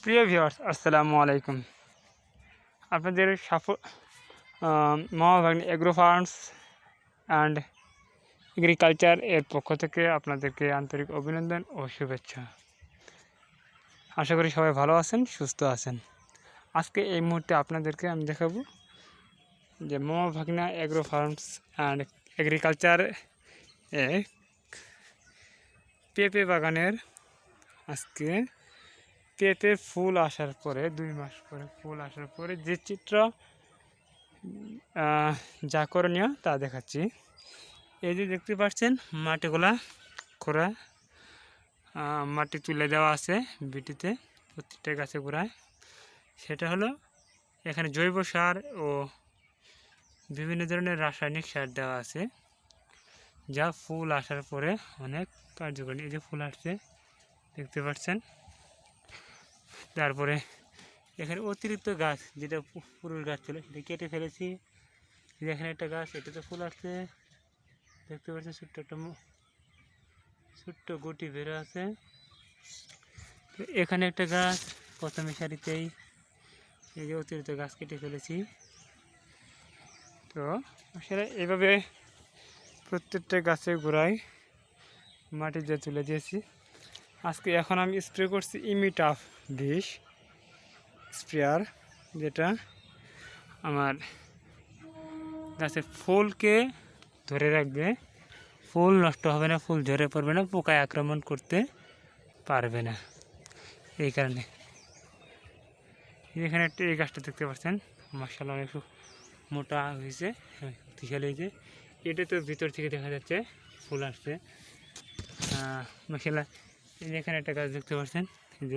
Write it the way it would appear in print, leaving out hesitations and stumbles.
প্রিয় ভিউয়ার্স, আসসালামু আলাইকুম। আপনাদের মহাভাগ্নি এগ্রো ফার্মস অ্যান্ড এগ্রিকালচার এর পক্ষ থেকে আপনাদেরকে আন্তরিক অভিনন্দন ও শুভেচ্ছা। আশা করি সবাই ভালো আছেন, সুস্থ আছেন। আজকে এই মুহূর্তে আপনাদেরকে আমি দেখাবো যে মহাভাগ্না এগ্রো ফার্মস অ্যান্ড এগ্রিকালচার এ পেঁপে বাগানের আজকে পেঁপে ফুল আসার পরে 2 মাস পরে ফুল আসার পরে যে চিত্র যা করণীয় তা দেখাচ্ছি। এই যে দেখতে পাচ্ছেন মাটিগুলা খোঁড়া, মাটি তুলে দেওয়া আছে বিটিতে প্রত্যেকটা গাছে গোড়ায়। সেটা হলো এখানে জৈব সার ও বিভিন্ন ধরনের রাসায়নিক সার দেওয়া আছে, যা ফুল আসার পরে অনেক কার্যকরী। এই যে ফুল আসছে দেখতে পাচ্ছেন। তারপরে এখানে অতিরিক্ত গাছ, যেটা পুরুষ গাছ ছিল সেটা কেটে ফেলেছি। এখানে একটা গাছ, এটাতে ফুল আসছে দেখতে পাচ্ছেন। ছোট্ট গুটি বেরো আছে। তো এখানে একটা গাছ প্রথমে সারিতেই এই যে অতিরিক্ত গাছ কেটে ফেলেছি। তো আসলে এইভাবে প্রত্যেকটা গাছের গোড়ায় মাটি দিয়ে তুলে দিয়েছি। এখন আমি স্প্রে করছি ইমিটাফ 20 স্প্রেয়ার, যেটা আমার গাছের ফুলকে ধরে রাখবে, ফুল নষ্ট হবে না, ফুল ঝরে পড়বে না, পোকায় আক্রমণ করতে পারবে না। এই কারণে এখানে একটা এই গাছটা দেখতে পাচ্ছেন, মাশাআল্লাহ অনেক মোটা হয়েছে, শক্তিশালী হয়েছে। এটা তো ভিতর থেকে দেখা যাচ্ছে ফুল আসছে, মাশাআল্লাহ। এখানে একটা গাছ দেখতে পাচ্ছেন,